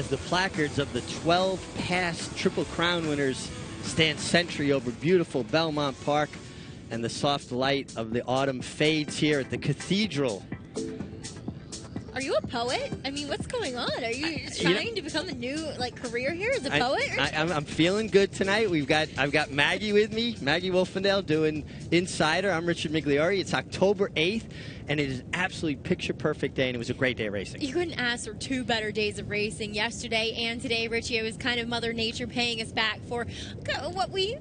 as the placards of the 12 past Triple Crown winners stand sentry over beautiful Belmont Park, and the soft light of the autumn fades here at the cathedral. Are you a poet? I mean, what's going on? Are you trying to become a new career here as a poet? I'm feeling good tonight. I've got Maggie with me, Maggie Wolfendale doing Insider. I'm Richard Migliore. It's October 8th, and it is absolutely picture-perfect day, and it was a great day of racing. You couldn't ask for 2 better days of racing yesterday and today, Richie. It was kind of Mother Nature paying us back for what we,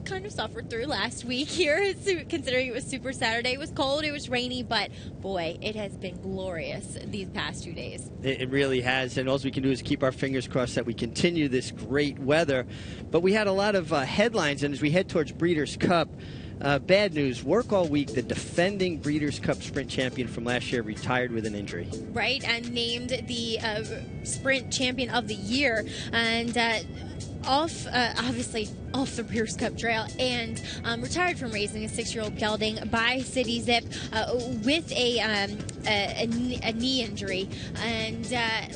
kind of suffered through last week here, considering it was Super Saturday. It was cold, it was rainy, but, boy, it has been glorious these past 2 days. It really has, and all we can do is keep our fingers crossed that we continue this great weather. But we had a lot of headlines, and as we head towards Breeders' Cup, bad news. Work all week. The defending Breeders' Cup Sprint champion from last year retired with an injury. Right, and named the Sprint Champion of the Year, and obviously off the Breeders' Cup Trail, and retired from racing a 6-year-old gelding by City Zip with a knee injury, and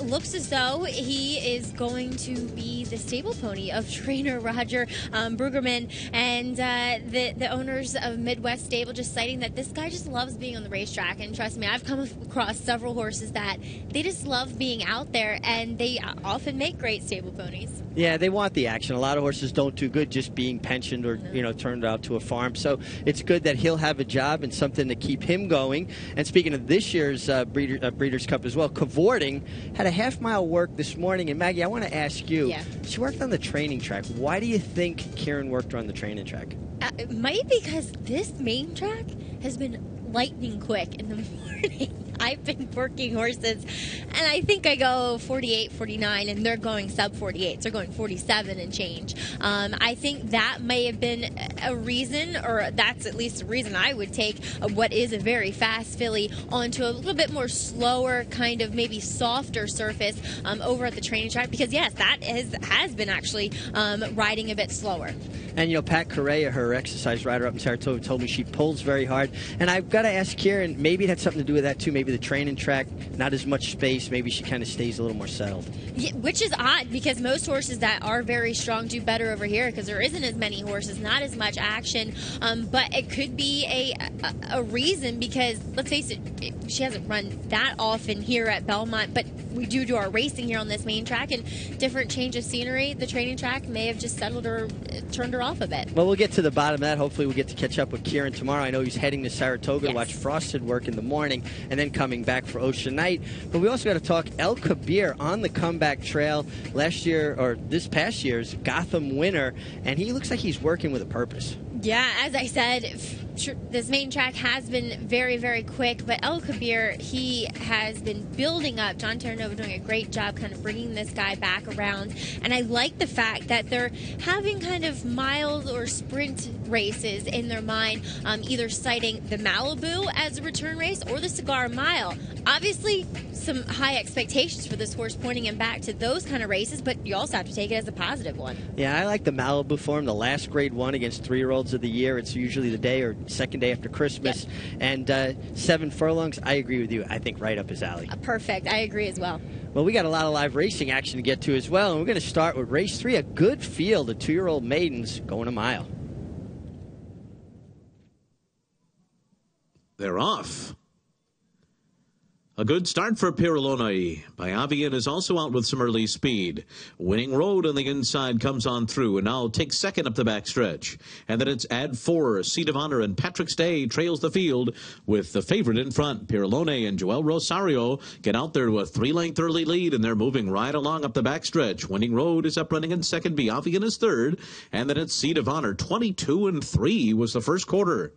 looks as though he is going to be the stable pony of trainer Roger Brueggemann, and the owners of Midwest Stable just citing that this guy just loves being on the racetrack. And trust me, I've come across several horses that they just love being out there, and they often make great stable ponies. Yeah, they want the action. A lot of horses don't do good just being pensioned or turned out to a farm. So it's good that he'll have a job and something to keep him going. And speaking of this year's Breeders' Cup as well, Cavorting had a half-mile work this morning. And Maggie, I want to ask you, she worked on the training track. Why do you think Kieran worked her on the training track? It might be because this main track has been lightning quick in the morning. I've been working horses, and I think I go 48, 49, and they're going sub-48. They're going 47 and change. I think that may have been a reason, or that's at least a reason I would take what is a very fast filly onto a little bit more slower, kind of maybe softer surface over at the training track, because, yes, that has been actually riding a bit slower. And, Pat Correa, her exercise rider up in Saratoga, told me she pulls very hard. And I've got to ask Kieran, maybe it had something to do with that, too. Maybe the training track, not as much space. Maybe she kind of stays a little more settled. Yeah, which is odd, because most horses that are very strong do better over here, because there isn't as many horses, not as much action. But it could be a reason, because, let's face it, she hasn't run that often here at Belmont, but we do our racing here on this main track, and different change of scenery. The training track may have just settled her, turned her off a bit. Well, we'll get to the bottom of that. Hopefully we'll get to catch up with Kieran tomorrow. I know he's heading to Saratoga to watch Frosted work in the morning, and then coming back for Ocean Night. But we also got to talk El Kabir on the comeback trail. Last year, or this past year's Gotham winner, and he looks like he's working with a purpose. Yeah, as I said, this main track has been very, very quick, but El Kabir, he has been building up. John Terranova doing a great job kind of bringing this guy back around, and I like the fact that they're having kind of mild or sprint races in their mind, either citing the Malibu as a return race or the Cigar Mile. Obviously, some high expectations for this horse, pointing him back to those kind of races, but you also have to take it as a positive one. Yeah, I like the Malibu for him. The last grade one against 3-year-olds of the year. It's usually the day or second day after Christmas. Yep. And 7 furlongs, I agree with you. I think right up his alley. Perfect. I agree as well. Well, we got a lot of live racing action to get to as well, and we're going to start with race 3, a good field of 2-year-old maidens going a mile. They're off. A good start for Pirolone. Avian is also out with some early speed. Winning Road on the inside comes on through and now takes second up the backstretch. And then it's Ad 4, Seat of Honor, and Patrick's Day trails the field with the favorite in front. Pirolone and Joel Rosario get out there to a 3-length early lead, and they're moving right along up the backstretch. Winning Road is up running in second. Avian is third. And then it's Seat of Honor. 22-3 was the first quarter.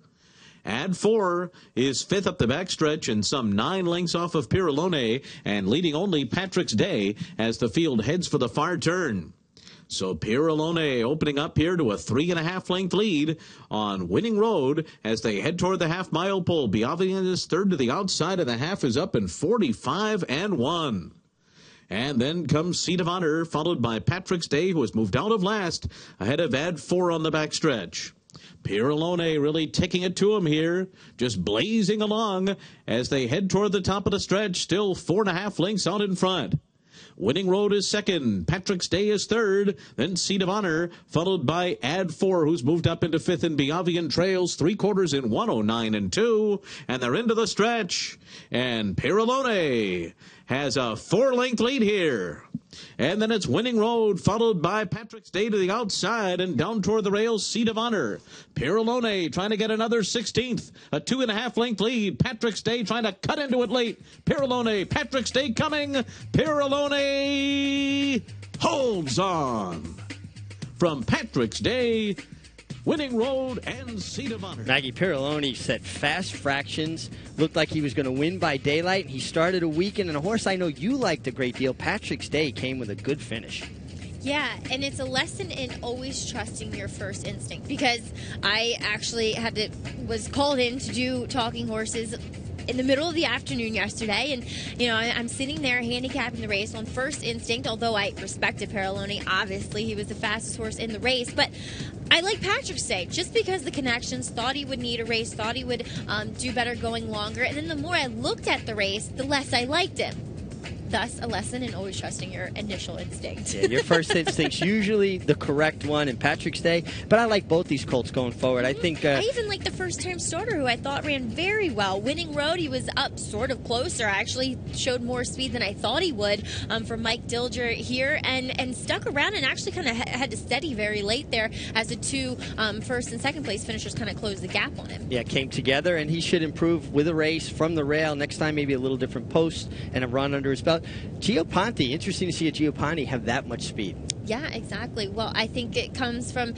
Ad 4 is fifth up the backstretch and some 9 lengths off of Pirolone, and leading only Patrick's Day as the field heads for the far turn. So Pirolone opening up here to a 3.5-length lead on Winning Road as they head toward the half-mile pole. Biavian is third to the outside, and the half is up in 45-1. And then comes Seat of Honor, followed by Patrick's Day, who has moved out of last, ahead of Ad 4 on the backstretch. Pirolone really taking it to him here, just blazing along as they head toward the top of the stretch, still 4.5 lengths out in front. Winning Road is second. Patrick's Day is third. Then Seat of Honor, followed by Ad 4, who's moved up into fifth, and Biavian Trails, 3/4 in 109 and 2. And they're into the stretch. And Pirolone has a 4-length lead here. And then it's Winning Road, followed by Patrick's Day to the outside, and down toward the rails, Seat of Honor. Pirolone trying to get another 16th, a 2.5-length lead. Patrick's Day trying to cut into it late. Pirolone, Patrick's Day coming. Pirolone holds on. From Patrick's Day, Winning Road, and Seat of Honor. Maggie, Pirolone set fast fractions, looked like he was going to win by daylight. He started a weekend, and a horse I know you liked a great deal, Patrick's Day, came with a good finish. Yeah, and it's a lesson in always trusting your first instinct, because I actually was called in to do Talking Horses in the middle of the afternoon yesterday, and I'm sitting there handicapping the race on first instinct, although I respected Pirolone. Obviously, he was the fastest horse in the race, but I like Patrick's Day just because the connections, thought he would need a race, thought he would do better going longer, and then the more I looked at the race, the less I liked him. Thus, a lesson in always trusting your initial instinct. Yeah, your first instinct's usually the correct one in Patrick's Day, but I like both these colts going forward. I think I even like the first-time starter, who I thought ran very well. Winning Road, he was up sort of closer. Actually showed more speed than I thought he would for Mike Dilger here, and stuck around and actually kind of had to steady very late there as the two first and second place finishers kind of closed the gap on him. Yeah, came together, and he should improve with a race from the rail. Next time, maybe a little different post and a run under his belt. Gioponte, interesting to see a Gioponte have that much speed. Yeah, exactly. Well, I think it comes from,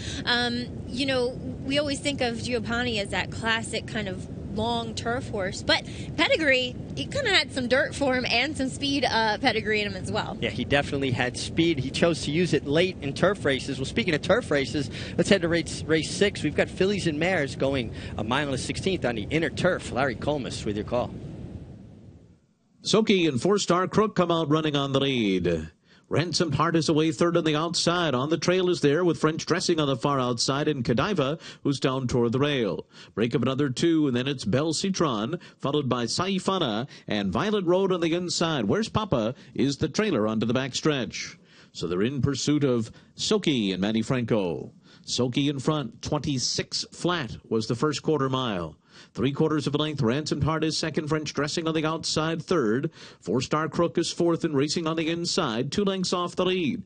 we always think of Gioponte as that classic kind of long turf horse, but pedigree, he kind of had some dirt for him and some speed pedigree in him as well. Yeah, he definitely had speed. He chose to use it late in turf races. Well, speaking of turf races, let's head to race 6. We've got fillies and mares going a mile and a 16th on the inner turf. Larry Colmus with your call. Soki and 4-Star Crook come out running on the lead. Ransomed Heart is away third on the outside. On the trail is there with French Dressing on the far outside, and Godiva, who's down toward the rail. Break of another 2, and then it's Belle Citron, followed by Saifana and Violet Road on the inside. Where's Papa is the trailer onto the backstretch. So they're in pursuit of Soki and Manny Franco. Soki in front, 26 flat was the first quarter mile. 3/4 of a length, Ransomed Heart is second, French Dressing on the outside third. 4-Star Crook is fourth and racing on the inside, 2 lengths off the lead.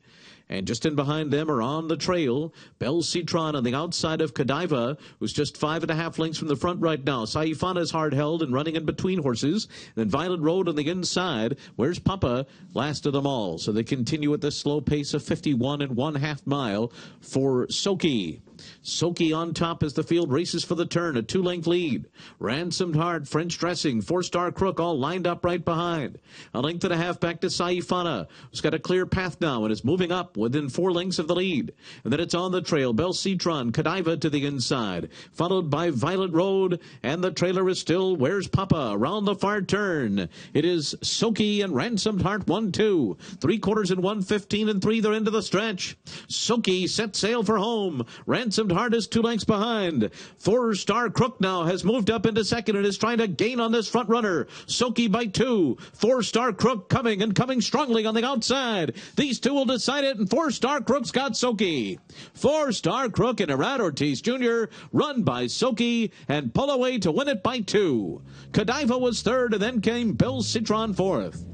And just in behind them are on the trail, Belle Citron on the outside of Godiva, who's just 5.5 lengths from the front right now. Saifana is hard held and running in between horses. And then Violet Road on the inside. Where's Papa? Last of them all. So they continue at the slow pace of 51 1/2 mile for Soki. Soki on top as the field races for the turn, a 2-length lead. Ransomed Heart, French Dressing, 4-Star Crook all lined up right behind. A length and a half back to Saifana, who's got a clear path now and is moving up within 4 lengths of the lead. And then it's on the trail, Belle Citron, Godiva to the inside, followed by Violet Road, and the trailer is still Where's Papa around the far turn. It is Soki and Ransomed Heart 1-2. 3/4 in 1:15 and 3. They're into the stretch. Soki set sail for home. Ransomed Heart is 2 lengths behind. 4-Star Crook now has moved up into second and is trying to gain on this front runner. Soki by 2. 4-Star Crook coming strongly on the outside. These two will decide it, and 4-Star Crook's got Soki. 4-Star Crook and Arad Ortiz Jr. run by Soki and pull away to win it by 2. Godiva was third, and then came Belle Citron fourth.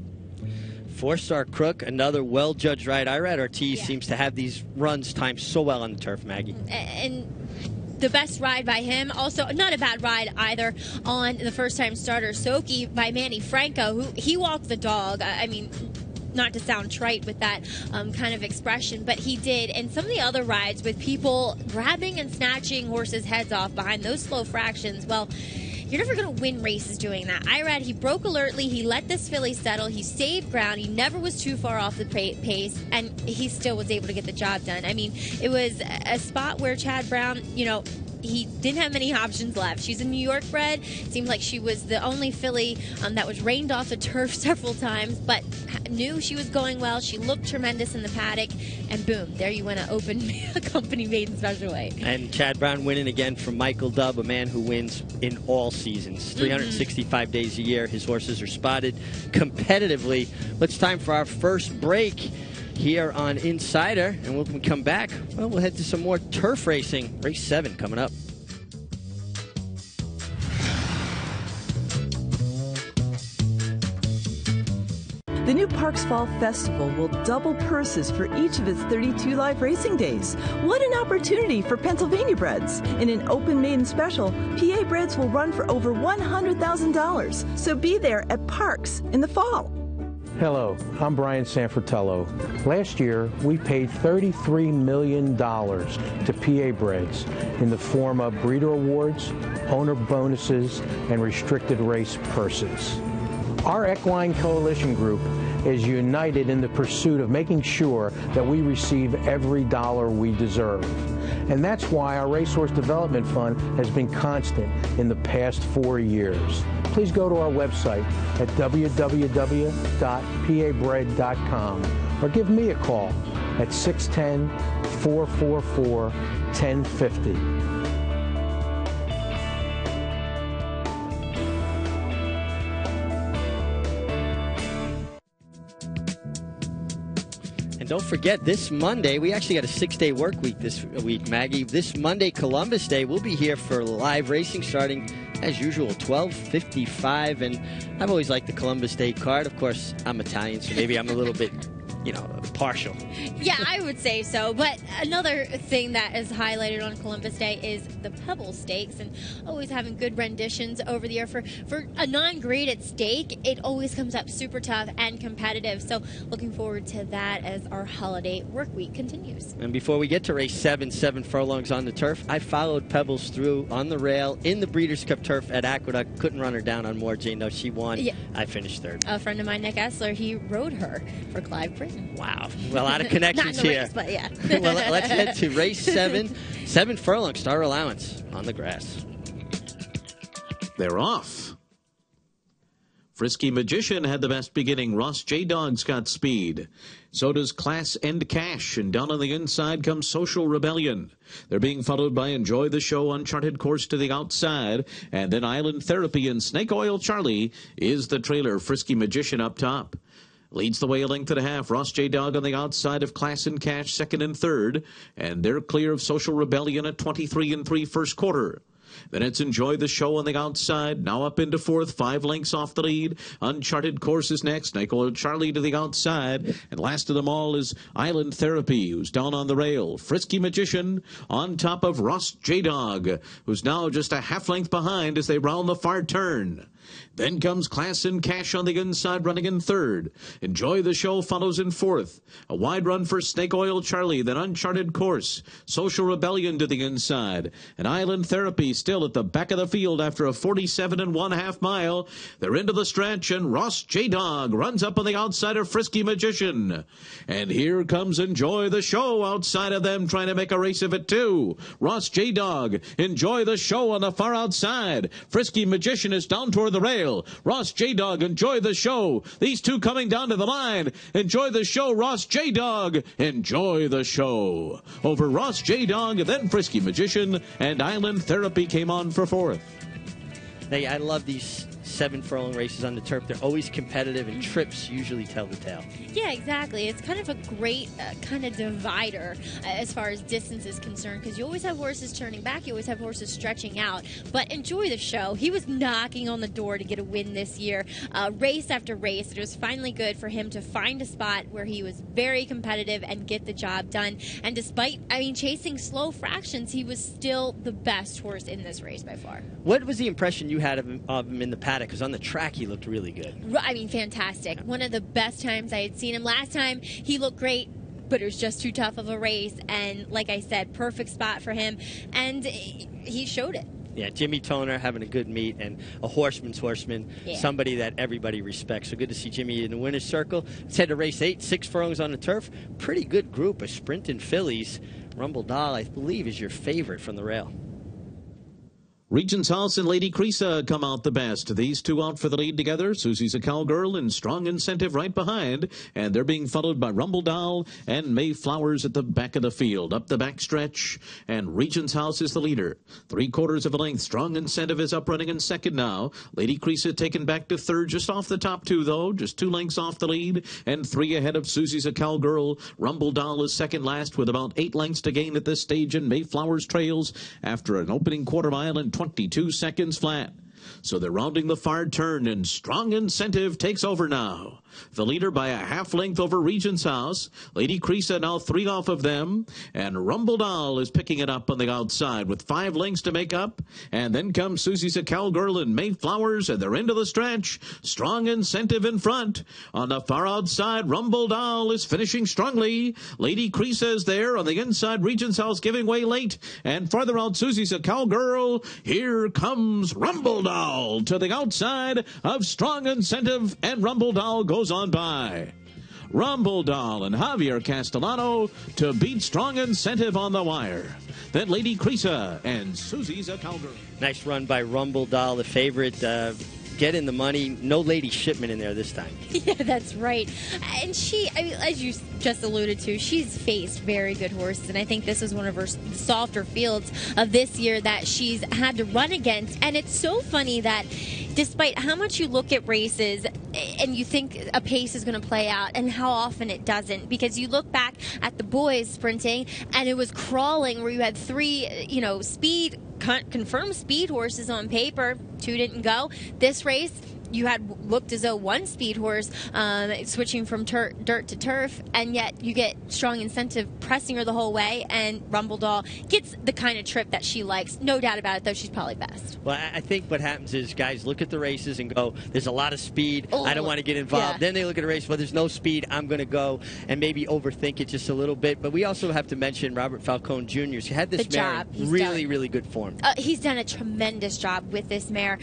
4-Star Crook, another well-judged ride. Irad Ortiz seems to have these runs timed so well on the turf, Maggie. And the best ride by him, also not a bad ride either on the first-time starter, Soki, by Manny Franco, who he walked the dog. I mean, not to sound trite with that kind of expression, but he did. And some of the other rides with people grabbing and snatching horses' heads off behind those slow fractions, well, you're never going to win races doing that. Irad, he broke alertly. He let this filly settle. He saved ground. He never was too far off the pace, and he still was able to get the job done. I mean, it was a spot where Chad Brown, he didn't have many options left. She's a New York bred. Seemed like she was the only filly that was reined off the turf several times, but knew she was going well. She looked tremendous in the paddock, and boom, there you went to open a company maiden special weight. And Chad Brown winning again from Michael Dubb, a man who wins in all seasons, 365 days a year. His horses are spotted competitively. It's time for our first break here on Insider, and when we come back, well, we'll head to some more turf racing. Race 7 coming up. The new Parks Fall Festival will double purses for each of its 32 live racing days. What an opportunity for Pennsylvania breds. In an open maiden special, PA breds will run for over $100,000. So be there at Parks in the fall. Hello, I'm Brian Sanfratello. Last year, we paid $33 million to PA breds in the form of breeder awards, owner bonuses, and restricted race purses. Our Equine Coalition Group is united in the pursuit of making sure that we receive every dollar we deserve. And that's why our Racehorse Development Fund has been constant in the past 4 years. Please go to our website at www.pabred.com or give me a call at 610-444-1050. Don't forget, this Monday, we actually got a 6-day work week this week, Maggie. This Monday, Columbus Day, we'll be here for live racing starting, as usual, 12:55. And I've always liked the Columbus Day card. Of course, I'm Italian, so maybe I'm a little bit, partial. Yeah, I would say so. But another thing that is highlighted on Columbus Day is the Pebble Stakes, and always having good renditions over the year. For a non-graded stake, it always comes up super tough and competitive. So looking forward to that as our holiday work week continues. And before we get to race 7 furlongs on the turf, I followed Pebbles through on the rail in the Breeders' Cup turf at Aqueduct. Couldn't run her down on Moore Jane, though. She won. Yeah. I finished third. A friend of mine, Nick Essler, he rode her for Clive Britton. Wow. Well, a lot of connections Not in the here. race, but yeah. Well, let's head to race 7. 7 furlong star allowance on the grass. They're off. Frisky Magician had the best beginning. Ross J. Dog's got speed. So does Class and Cash. And down on the inside comes Social Rebellion. They're being followed by Enjoy the Show, Uncharted Course to the outside. And then Island Therapy and Snake Oil Charlie is the trailer. Frisky Magician up top. Leads the way a length and a half. Ross J. Dog on the outside of Class and Cash, second and third. And they're clear of Social Rebellion at 23-3 first quarter. Then it's Enjoy the Show on the outside, now up into fourth, 5 lengths off the lead. Uncharted Course is next, Snake Oil Charlie to the outside. And last of them all is Island Therapy, who's down on the rail. Frisky Magician on top of Ross J. Dog, who's now just a half length behind as they round the far turn. Then comes Class and Cash on the inside, running in third. Enjoy the Show follows in fourth. A wide run for Snake Oil Charlie, then Uncharted Course. Social Rebellion to the inside. And Island Therapy still at the back of the field after a 47.5 mile. They're into the stretch, and Ross J. Dog runs up on the outside of Frisky Magician. And here comes Enjoy the Show outside of them, trying to make a race of it too. Ross J. Dog, Enjoy the Show on the far outside. Frisky Magician is down toward the rail. Ross J. Dog, Enjoy the Show. These two coming down to the line. Enjoy the Show, Ross J. Dog. Enjoy the Show. Over Ross J. Dog, then Frisky Magician, and Island Therapy came on for fourth. Hey, I love these 7 furlong races on the turf. They're always competitive, and trips usually tell the tale. Yeah, exactly. It's kind of a great kind of divider as far as distance is concerned, because you always have horses turning back, you always have horses stretching out. But Enjoy the Show. He was knocking on the door to get a win this year, race after race. It was finally good for him to find a spot where he was very competitive and get the job done. And despite, chasing slow fractions, he was still the best horse in this race by far. What was the impression you had of him in the paddock? Because on the track, he looked really good. Fantastic. One of the best times I had seen him. Last time, he looked great, but it was just too tough of a race. And like I said, perfect spot for him. And he showed it. Yeah, Jimmy Toner having a good meet, and a horseman's horseman, somebody that everybody respects. So good to see Jimmy in the winner's circle. Let's head to race 8, 6 furlongs on the turf. Pretty good group of sprinting fillies. Rumble Doll, I believe, is your favorite from the rail. Regent's House and Lady Creasa come out the best. These two out for the lead together. Susie's a Cowgirl and Strong Incentive right behind. And they're being followed by Rumble Doll and Mayflowers at the back of the field. Up the back stretch, and Regent's House is the leader. 3/4 of a length. Strong Incentive is up running in second now. Lady Creasa taken back to third, just off the top two, though. Just 2 lengths off the lead, and 3 ahead of Susie's a Cowgirl. Rumble Doll is second last with about 8 lengths to gain at this stage, and Mayflowers trails after an opening quarter mile in 22 seconds flat. So they're rounding the far turn, and Strong Incentive takes over now. The leader by a half length over Regent's House. Lady Creasa now 3 off of them, and Rumble Doll is picking it up on the outside with 5 lengths to make up. And then comes Susie's a Cowgirl and Mayflowers, and they're into the stretch. Strong Incentive in front. On the far outside, Rumble Doll is finishing strongly. Lady Creasa is there on the inside. Regent's House giving way late, and farther out, Susie's a Cowgirl. Here comes Rumble Doll to the outside of Strong Incentive, and Rumble Doll goes on by. Rumble Doll and Javier Castellano to beat Strong Incentive on the wire. Then Lady Creasa and Susie's a Cowgirl. Nice run by Rumble Doll, the favorite. Get in the money. No Lady Shipman in there this time. Yeah, that's right. And she, I mean, as you just alluded to, she's faced very good horses, and I think this is one of her softer fields of this year that she's had to run against. And it's so funny that despite how much you look at races and you think a pace is going to play out, and how often it doesn't, because you look back at the boys sprinting and it was crawling where you had 3, confirmed speed horses on paper, 2 didn't go. This race, you had looked as though 1 speed horse switching from dirt to turf, and yet you get Strong Incentive pressing her the whole way, and Rumble Doll gets the kind of trip that she likes. No doubt about it, though, she's probably best. Well, I think what happens is guys look at the races and go, there's a lot of speed, I don't want to get involved. Yeah. Then they look at a race, well, there's no speed, I'm going to go, and maybe overthink it just a little bit. But we also have to mention Robert Falcone Jr. He had this mare in really good form. He's done a tremendous job with this mare,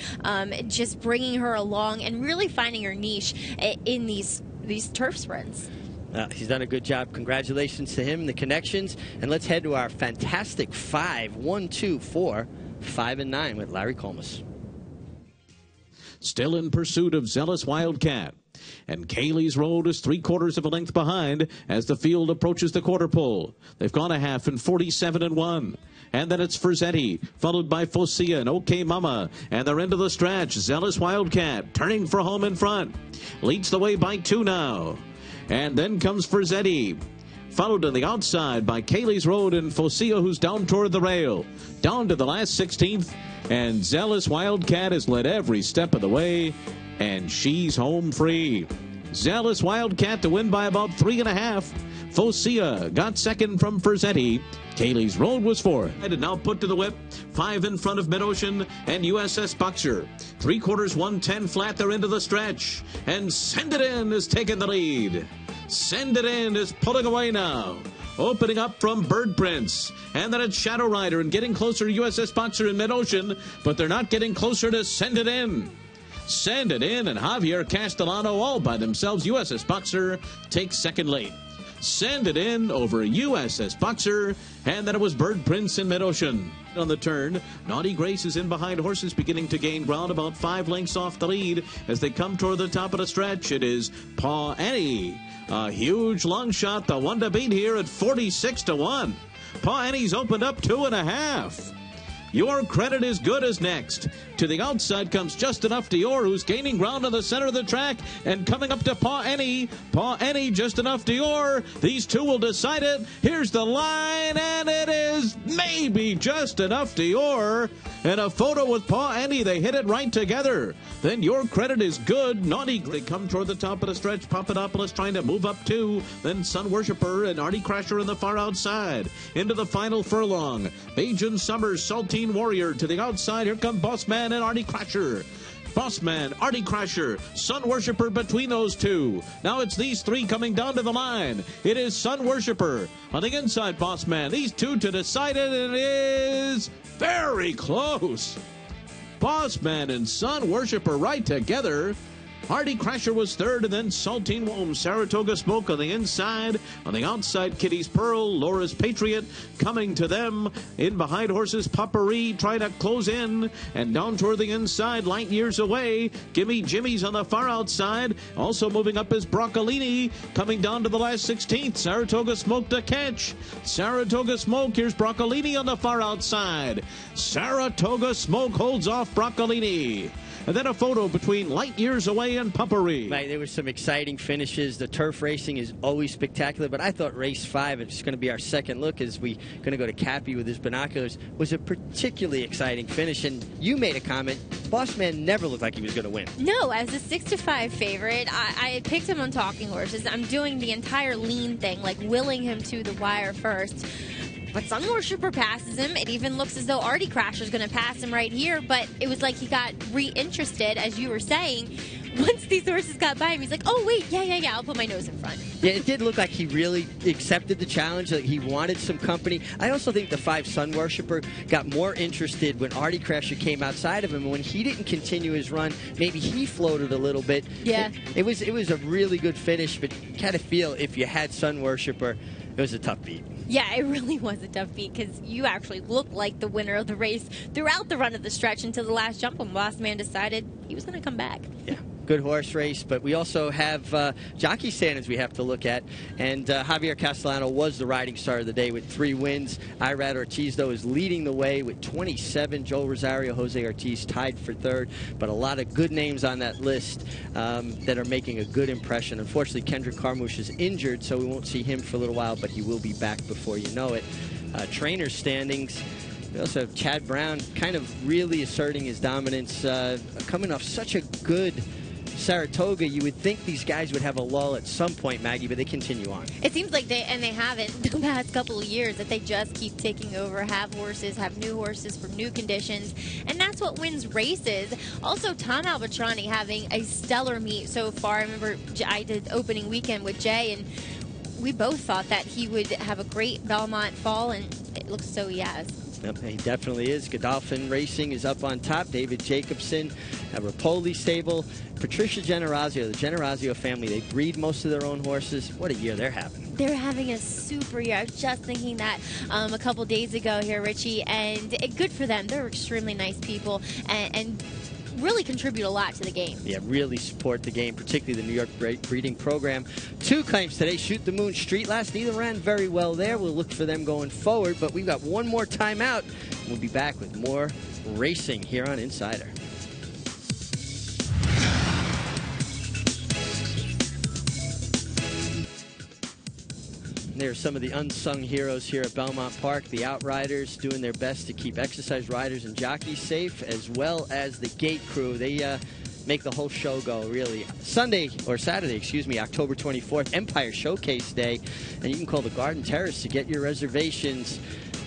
just bringing her along and really finding her niche in these turf sprints. He's done a good job. Congratulations to him, the connections. And let's head to our fantastic 5, 1, 2, 4, 5, and 9 with Larry Colmus. Still in pursuit of Zealous Wildcat. And Cayley's Road is 3/4 of a length behind as the field approaches the quarter pole. They've gone a half in 47-1. And then it's Ferzetti, followed by Focia and OK Mama. And they're into the stretch. Zealous Wildcat turning for home in front. Leads the way by 2 now. And then comes Ferzetti, followed on the outside by Cayley's Road and Focia, who's down toward the rail. Down to the last 16th. And Zealous Wildcat has led every step of the way. And she's home free. Zealous Wildcat to win by about 3.5. Focia got second from Ferzetti. Cayley's Road was fourth. And now put to the whip. 5 in front of Mid-Ocean and USS Boxer. 3/4, 110 flat. They're into the stretch. And Send It In is taking the lead. Send It In is pulling away now. Opening up from Bird Prince. And then it's Shadow Rider and getting closer to USS Boxer in Mid-Ocean. But they're not getting closer to Send It In. Send It In and Javier Castellano all by themselves. USS Boxer takes second late. Send It In over USS Boxer, and then it was Bird Prince in Mid-Ocean. On the turn, Naughty Grace is in behind horses, beginning to gain ground about 5 lengths off the lead as they come toward the top of the stretch. It is Paw Annie, a huge long shot, the one to beat here at 46-1. Paw Annie's opened up 2.5. Your Credit is Good is next. To the outside comes Just Enough Dior, who's gaining ground on the center of the track, and coming up to Paw Annie. Paw Annie, Just Enough Dior. These two will decide it. Here's the line, and it is maybe Just Enough Dior. And a photo with Paw Annie. They hit it right together. Then Your Credit is Good. Naughty. They come toward the top of the stretch. Papadopoulos trying to move up 2. Then Sun Worshipper and Artie Crasher in the far outside. Into the final furlong. Bajan Summers, Saltine Warrior to the outside. Here come Bossman and Artie Crasher. Bossman, Artie Crasher, Sun Worshipper between those two. Now it's these 3 coming down to the line. It is Sun Worshipper on the inside, Bossman. These 2 to decide it, and it is very close. Bossman and Sun Worshipper right together. Hardy Crasher was third, and then Saltine Womb, Saratoga Smoke on the inside. On the outside, Kitty's Pearl, Laura's Patriot coming to them. In behind horses, Potpourri trying to close in. And down toward the inside, Light Years Away. Gimme Jimmy's on the far outside. Also moving up is Broccolini. Coming down to the last 16th, Saratoga Smoke to catch. Saratoga Smoke, here's Broccolini on the far outside. Saratoga Smoke holds off Broccolini. And then a photo between Light Years Away and Potpourri. Right, there were some exciting finishes. The turf racing is always spectacular, but I thought race 5, it's going to be our second look as we going to go to Cappy with his binoculars, was a particularly exciting finish. And you made a comment, Boss Man never looked like he was going to win. No, as a 6-5 favorite, I picked him on Talking Horses. I'm doing the entire lean thing, like willing him to the wire first. But Sun Worshipper passes him. It even looks as though Artie Crasher's going to pass him right here. But it was like he got re-interested, as you were saying. Once these horses got by him, he's like, oh, wait, yeah, I'll put my nose in front. Yeah, it did look like he really accepted the challenge, like he wanted some company. I also think the 5 Sun Worshipper got more interested when Artie Crasher came outside of him. And when he didn't continue his run, maybe he floated a little bit. Yeah. It was a really good finish, but you kind of feel if you had Sun Worshipper, it was a tough beat. Yeah, it really was a tough beat because you actually looked like the winner of the race throughout the run of the stretch until the last jump when Boss Man decided he was going to come back. Yeah. Good horse race, but we also have jockey standings we have to look at. And Javier Castellano was the riding star of the day with 3 wins. Irad Ortiz, though, is leading the way with 27. Joel Rosario, Jose Ortiz tied for 3rd. But a lot of good names on that list that are making a good impression. Unfortunately, Kendrick Carmouche is injured, so we won't see him for a little while, but he will be back before you know it. Trainer standings. We also have Chad Brown kind of really asserting his dominance, coming off such a good Saratoga. You would think these guys would have a lull at some point, Maggie, but they continue on. It seems like they haven't the past couple of years, that they just keep taking over, have new horses for new conditions, and that's what wins races. Also, Tom Albatrani having a stellar meet so far. I remember I did opening weekend with Jay, and we both thought that he would have a great Belmont fall, and it looks so he has. Yep, he definitely is. Godolphin Racing is up on top. David Jacobson, Rapoli Stable, Patricia Generazio, the Generazio family. They breed most of their own horses. What a year they're having. They're having a super year. I was just thinking that a couple days ago here, Richie, and good for them. They're extremely nice people and really contribute a lot to the game. Yeah, really support the game, particularly the New York Breeding Program. 2 claims today. Shoot the Moon, Street Last. Neither ran very well there. We'll look for them going forward, but we've got one more timeout. We'll be back with more racing here on Insider. There's some of the unsung heroes here at Belmont Park. The Outriders doing their best to keep exercise riders and jockeys safe, as well as the gate crew. They make the whole show go, really. Saturday, October 24th, Empire Showcase Day. And you can call the Garden Terrace to get your reservations.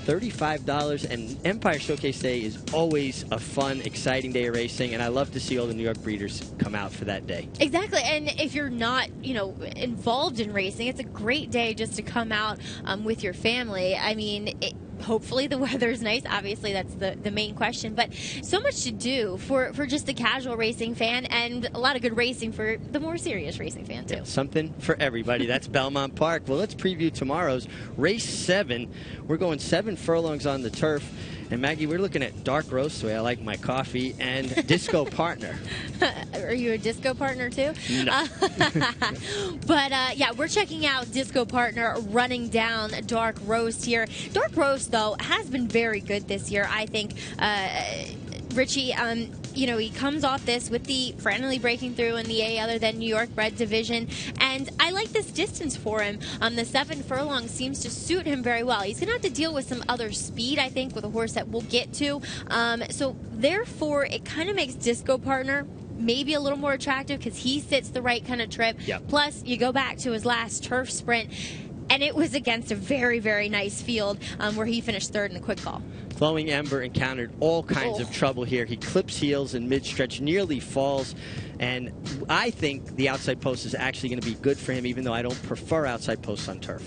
$35, and Empire Showcase Day is always a fun, exciting day of racing, and I love to see all the New York breeders come out for that day. Exactly, and if you're not, involved in racing, it's a great day just to come out with your family. I mean, hopefully the weather's nice. Obviously, that's the main question. But so much to do for just the casual racing fan, and a lot of good racing for the more serious racing fan, too. Yeah, something for everybody. That's Belmont Park. Well, let's preview tomorrow's Race 7. We're going 7 furlongs on the turf. And Maggie, we're looking at Dark Roast, the way I like my coffee, and Disco Partner. Are you a Disco Partner too? No. But yeah, we're checking out Disco Partner running down Dark Roast here. Dark Roast, though, has been very good this year, I think. Richie, he comes off this with the friendly breaking through in the A other than New York bred division, and I like this distance for him. The 7 furlongs seems to suit him very well. He's going to have to deal with some other speed, I think, with a horse that we'll get to. So therefore, it kind of makes Disco Partner maybe a little more attractive because he sits the right kind of trip. Yep. Plus, you go back to his last turf sprint, and it was against a very, very nice field where he finished 3rd in the quick call. Flowing Ember encountered all kinds of trouble here. He clips heels in mid-stretch, nearly falls, and I think the outside post is actually going to be good for him, even though I don't prefer outside posts on turf.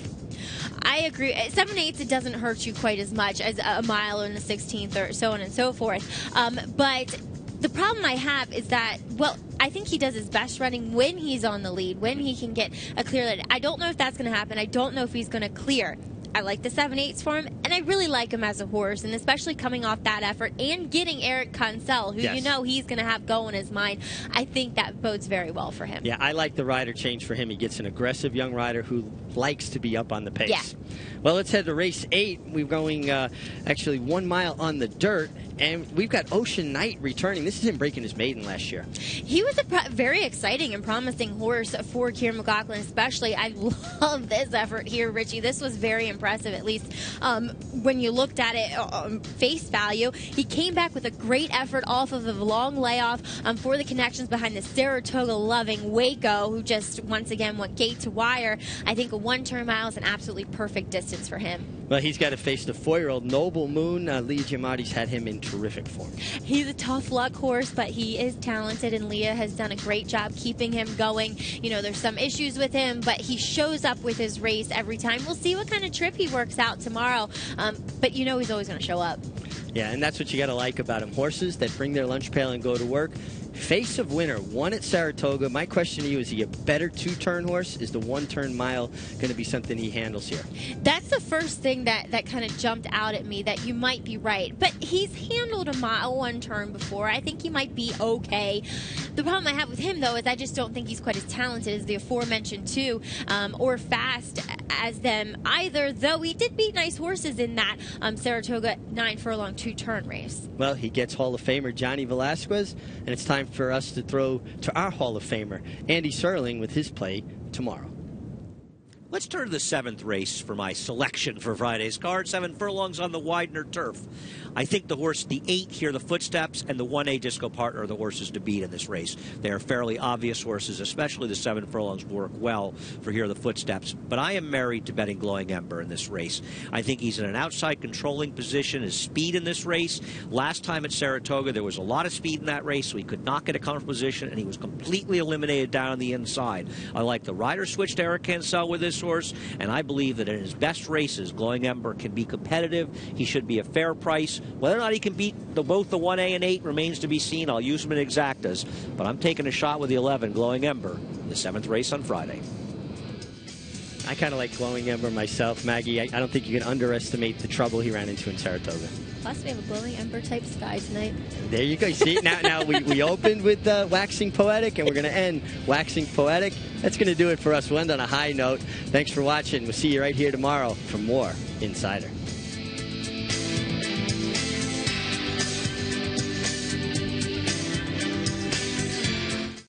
I agree. 7/8, it doesn't hurt you quite as much as a mile and a 16th or so on and so forth. But The problem I have is that, well, I think he does his best running when he's on the lead, when he can get a clear lead. I don't know if that's going to happen. I don't know if he's going to clear. I like the 7/8 for him, and I really like him as a horse, and especially coming off that effort and getting Eric Consell, who you know he's going to have go in his mind. I think that bodes very well for him. Yeah, I like the rider change for him. He gets an aggressive young rider who likes to be up on the pace. Yeah. Well, let's head to race 8. We're going actually 1 mile on the dirt, and we've got Ocean Knight returning. This is him breaking his maiden last year. He was a very exciting and promising horse for Kieran McLaughlin, especially. I love this effort here, Richie. This was very impressive, at least when you looked at it on face value. He came back with a great effort off of a long layoff for the connections behind the Saratoga-loving Waco, who just once again went gate to wire. I think a 1-turn mile is an absolutely perfect distance for him. Well, he's got to face the 4-year-old Noble Moon. Leah Giamatti's had him in terrific form. He's a tough luck horse, but he is talented, and Leah has done a great job keeping him going. You know, there's some issues with him, but he shows up with his race every time. We'll see what kind of trip he works out tomorrow, but you know he's always going to show up. Yeah, and that's what you got to like about him. Horses that bring their lunch pail and go to work. Face of winter, won at Saratoga. My question to you, is he a better 2-turn horse? Is the 1-turn mile going to be something he handles here? That's the first thing that kind of jumped out at me, that you might be right. But he's handled a mile 1-turn before. I think he might be okay. The problem I have with him, though, is I just don't think he's quite as talented as the aforementioned 2 or fast as them either, though he did beat nice horses in that Saratoga 9-furlong 2-turn race. Well, he gets Hall of Famer Johnny Velasquez, and it's time for us to throw to our Hall of Famer, Andy Serling, with his play tomorrow. Let's turn to the 7th race for my selection for Friday's card. 7 furlongs on the Widener turf. I think the horse, the 8 here, the Footsteps, and the 1A Disco Partner are the horses to beat in this race. They are fairly obvious horses, especially the 7 furlongs work well for here, the Footsteps. But I am married to betting Glowing Ember in this race. I think he's in an outside controlling position. His speed in this race, last time at Saratoga, there was a lot of speed in that race, so he could not get a comfortable position, and he was completely eliminated down on the inside. I like the rider switch to Eric Consell with this horse, and I believe that in his best races, Glowing Ember can be competitive. He should be a fair price. Whether or not he can beat both the 1A and 8 remains to be seen. I'll use him in exactas, but I'm taking a shot with the 11, Glowing Ember, in the 7th race on Friday. I kind of like Glowing Ember myself, Maggie. I don't think you can underestimate the trouble he ran into in Saratoga. Plus, we have a Glowing Ember type sky tonight. There you go. You see, now we opened with Waxing Poetic, and we're going to end Waxing Poetic. That's going to do it for us. We'll end on a high note. Thanks for watching. We'll see you right here tomorrow for more Insider.